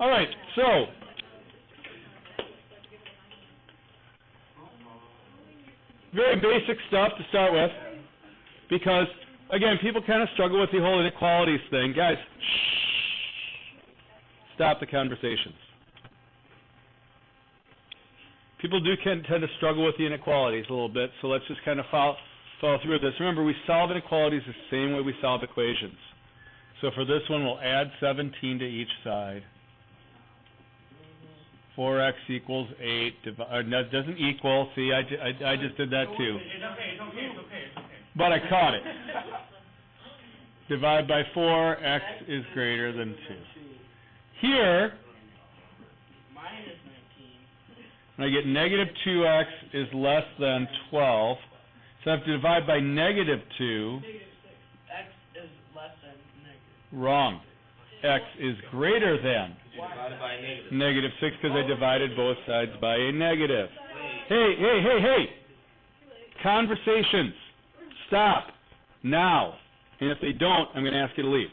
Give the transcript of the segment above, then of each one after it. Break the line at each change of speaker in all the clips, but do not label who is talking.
All right, so very basic stuff to start with, because, again, people kind of struggle with the whole inequalities thing. Guys, shh, stop the conversations. People do tend to struggle with the inequalities a little bit, so let's just kind of follow through with this. Remember, we solve inequalities the same way we solve equations. So for this one, we'll add 17 to each side. 4x equals 8. No, it doesn't equal. See, I just did that too.
It's okay.
But I caught it. Divide by 4, x is greater than 2. Here,
minus 19.
I get negative 2x is less than 12. So I have to divide by negative 2.
X is less than negative.
Wrong. X is greater than
Divided by negative.
negative 6 because I divided both sides by a negative. Hey. Conversations. Stop. Now. And if they don't, I'm going to ask you to leave.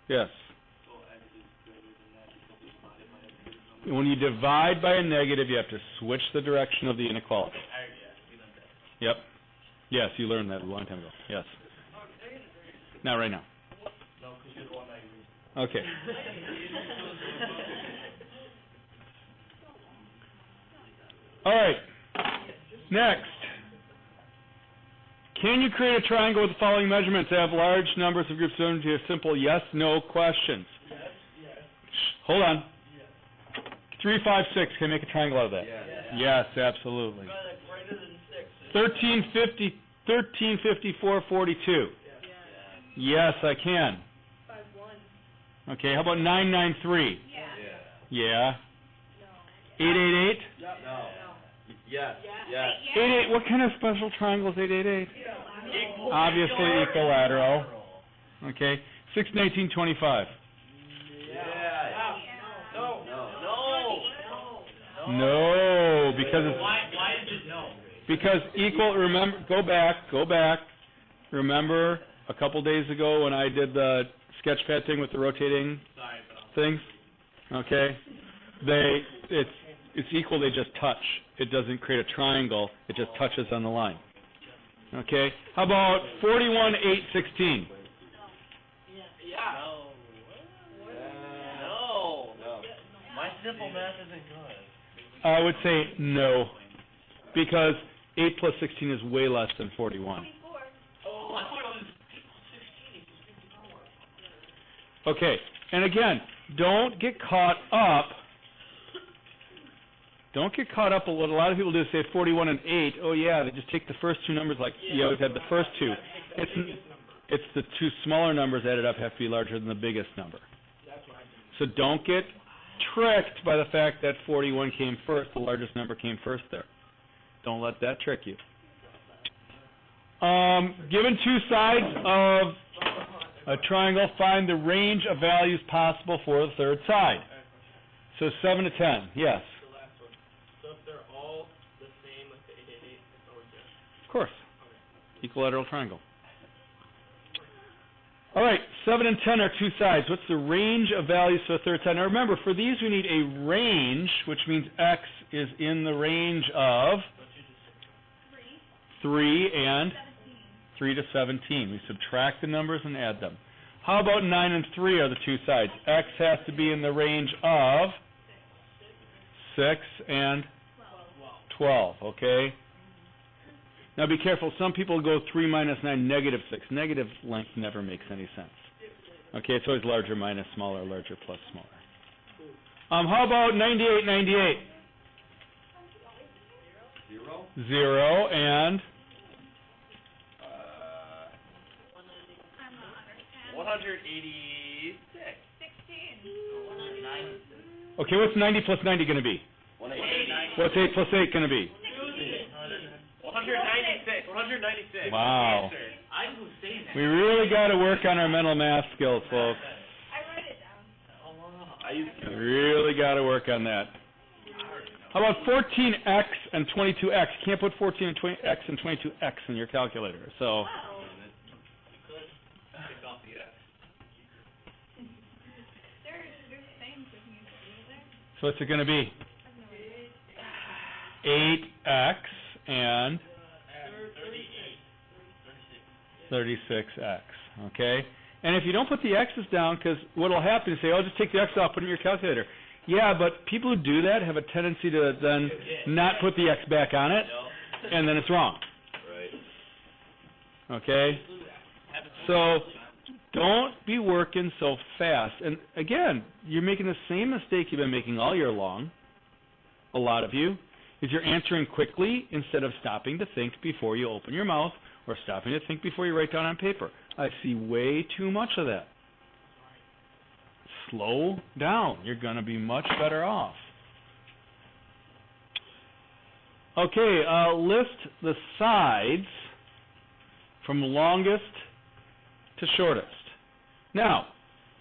Yes. When you divide by a negative, you have to switch the direction of the inequality. Yep. Yes, you learned that a long time ago. Yes. Not right now. Okay. All right. Next. Can you create a triangle with the following measurements? Have large numbers of groups of simple yes/no questions.
Yes.
Hold on. 3, 5, 6. Can I make a triangle out of that?
Yes.
Yes, absolutely.
Greater than 6.
1354, 42. Yes, I can.
5-1.
Okay, how about 993? Yeah. 888?
No. Yes.
88. What kind of special triangle is 888? Obviously equilateral. Okay. 619, 25. No, because it's
Why is it no?
because equal. Remember, go back. Remember a couple days ago when I did the sketchpad thing with the rotating things? Okay, it's equal. They just touch. It doesn't create a triangle. It just touches on the line. Okay. How about 41, 8, 16?
No. My simple math isn't good.
I would say no, because 8 plus 16 is way less than 41.
Oh, I thought it was 16.
Okay, and again, don't get caught up. Don't get caught up with what a lot of people do is say 41 and 8. Oh yeah, they just take the first two numbers like you always had the first two. It's the two smaller numbers added up have to be larger than the biggest number. So don't get tricked by the fact that 41 came first. The largest number came first there. Don't let that trick you. Given two sides of a triangle, find the range of values possible for the third side. So 7 to 10, yes.
So if they're all the same with the 888, it's always yes.
Of course. Equilateral triangle. All right, 7 and 10 are two sides. What's the range of values for the third side? Now remember, for these we need a range, which means x is in the range of 3 and 3 to 17. We subtract the numbers and add them. How about 9 and 3 are the two sides? X has to be in the range of 6 and 12, okay? Now be careful. Some people go 3 minus 9, negative 6. Negative length never makes any sense. Okay, it's always larger minus smaller, larger plus smaller. How about 98, 98? 0 and
186. 16.
okay, what's 90 plus 90 going to be?
180.
What's 8 plus 8 going to be?
196. 196.
Wow.
I was saying that.
We really got to work on our mental math skills, folks.
I wrote it down.
I used to.
We really got to work on that. How about 14x and 22x? You can't put 14 and 20x and 22x in your calculator. So, So what's it going to be?
I have no idea.
8x and 36x, okay? And if you don't put the x's down, because what will happen is say, oh, just take the x off, put it in your calculator. Yeah, but people who do that have a tendency to then not put the x back on it, and then it's wrong.
Right.
Okay? So don't be working so fast. And again, you're making the same mistake you've been making all year long, a lot of you, is you're answering quickly instead of stopping to think before you open your mouth or stopping to think before you write down on paper. I see way too much of that. Slow down. You're going to be much better off. Okay, list the sides from longest to shortest. Now,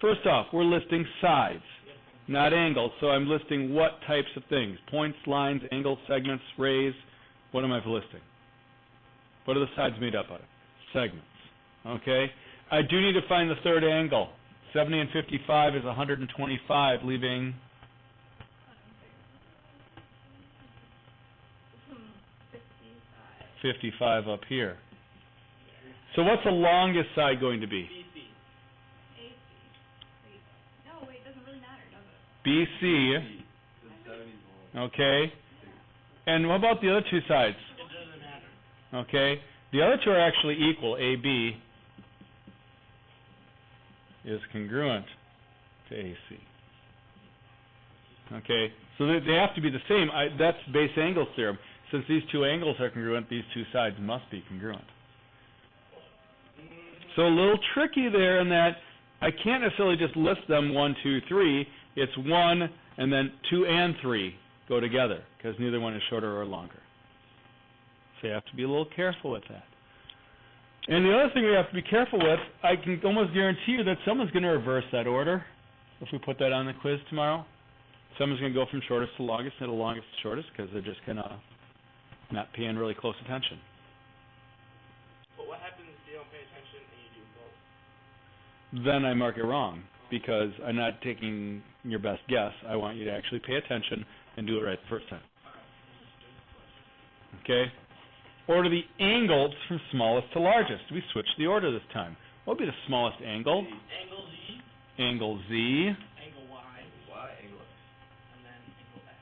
first off, we're listing sides, not angles. So I'm listing what types of things? Points, lines, angles, segments, rays. What am I listing? What are the sides made up of? Segments. Okay? I do need to find the third angle. 70 and 55 is 125, leaving 55 up here. So what's the longest side going to be?
BC.
AC. No, wait, it doesn't really matter, does it?
BC, okay. And what about the other two sides?
It doesn't matter.
Okay. The other two are actually equal. AB is congruent to AC. Okay. So they have to be the same. That's base angle theorem. Since these two angles are congruent, these two sides must be congruent. So a little tricky there in that I can't necessarily just list them 1, 2, 3. It's 1 and then 2 and 3 go together because neither one is shorter or longer. So you have to be a little careful with that. And the other thing we have to be careful with, I can almost guarantee you that someone's going to reverse that order if we put that on the quiz tomorrow. Someone's going to go from shortest to longest and the longest to shortest because they're just going to not paying really close attention.
But what happens if you don't pay attention and you do both?
Then I mark it wrong because I'm not taking your best guess. I want you to actually pay attention and do it right the first time. Okay? Order the angles from smallest to largest. We switched the order this time. What would be the smallest angle?
Angle Z,
Angle Z.
angle Y,
Angle X.
and then angle X.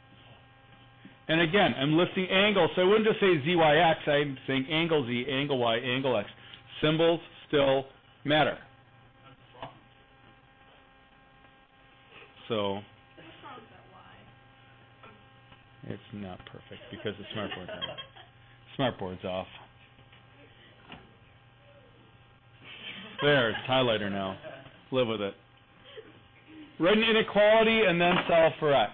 And again, I'm listing angles, so I wouldn't just say ZYX. I'm saying angle Z, angle Y, angle X. Symbols still matter.
That's wrong.
So
What's wrong with that Y?
it's not perfect because the smartboard's on. Smartboard's off. There, it's highlighter now. Live with it. Write an inequality and then solve for x.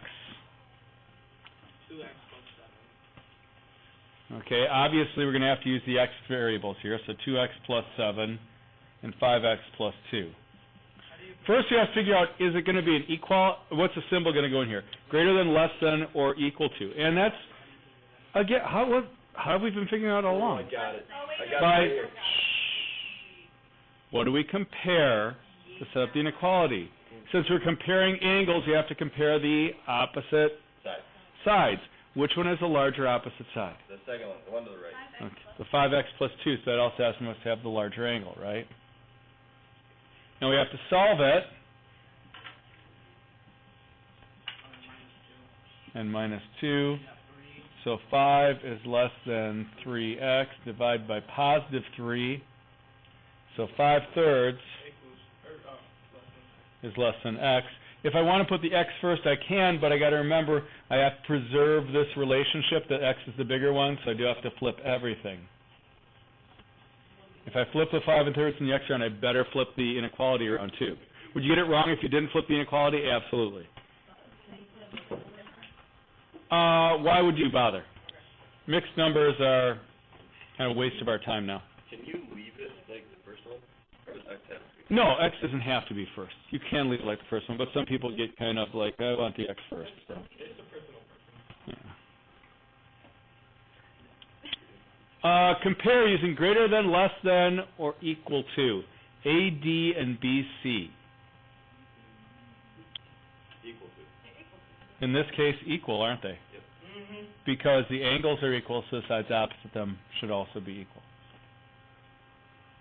2x plus 7.
Okay, obviously we're going to have to use the x variables here, so 2x plus 7 and 5x plus 2. First we have to figure out, is it going to be an equal, what's the symbol going to go in here? Greater than, less than, or equal to. And that's, again, how have we been figuring out all along?
I got it.
Oh, wait,
I got
By,
it here.
what do we compare to set up the inequality? Since we're comparing angles, you have to compare the opposite
Side.
sides. Which one is the larger opposite side?
The second one, the one to the right.
Okay. The 5x plus 2, so that also must have the larger angle, right? Now we have to solve it. And minus 2. So 5 is less than 3x. Divide by positive 3. So 5/3 is less than x. If I want to put the x first, I can, but I got to remember I have to preserve this relationship that x is the bigger one, so I do have to flip everything. If I flip the 5/3 and the x around, I better flip the inequality around too. Would you get it wrong if you didn't flip the inequality? Absolutely. Why would you bother? Mixed numbers are kind of a waste of our time now.
Can you leave it like the first one? Or does X have to be?
No, x doesn't have to be first. You can leave it like the first one, but some people get kind of like, I want the x first. So.
It's a personal preference.
Yeah. Compare using greater than, less than, or equal to. AD and BC.
Equal to.
in this case, equal, aren't they?
Mm-hmm.
Because the angles are equal, so the sides opposite them should also be equal.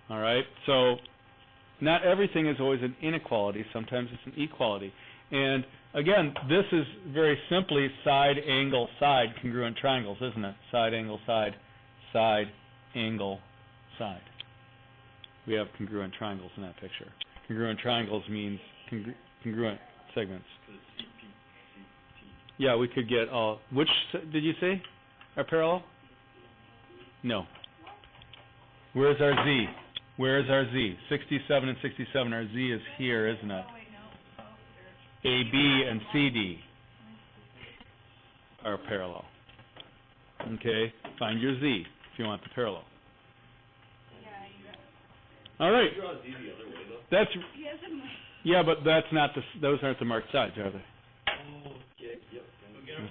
All right? So, not everything is always an inequality. Sometimes it's an equality. And, again, this is very simply side, angle, side, congruent triangles, isn't it? Side, angle, side, side, angle, side. We have congruent triangles in that picture. Congruent triangles means congruent segments. Yeah, we could get all... Which did you say are parallel? No. Where's our Z? Where's our Z? 67 and 67. Our Z is here, isn't it? AB and CD are parallel. Okay? Find your Z if you want the parallel. All right.
You draw Z the other way, though?
That's... Yeah, but that's not the... Those aren't the marked sides, are they?
Oh, yeah, yep.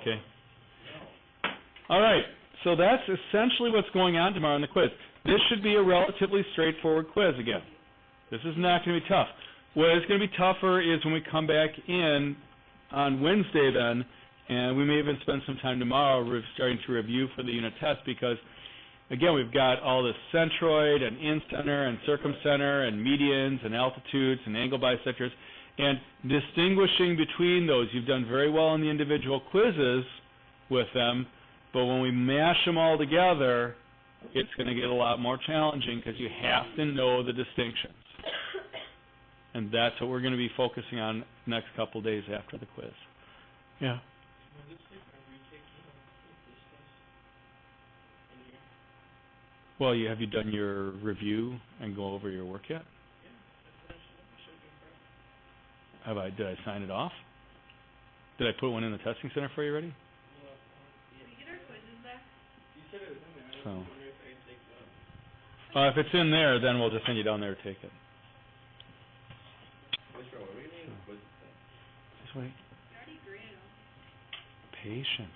Okay. All right. So that's essentially what's going on tomorrow in the quiz. This should be a relatively straightforward quiz again. This is not going to be tough. What is going to be tougher is when we come back in on Wednesday then, and we may even spend some time tomorrow starting to review for the unit test because, again, we've got all the centroid and in-center and circumcenter and medians and altitudes and angle bisectors. And distinguishing between those, you've done very well in the individual quizzes with them, but when we mash them all together, it's going to get a lot more challenging because you have to know the distinctions. And that's what we're going to be focusing on next couple days after the quiz. Yeah. Well, have you done your review and go over your work yet? Did I sign it off? Did I put one in the testing center for you already? So, if it's in there, then we'll just send you down there to take it. Just wait. Patience.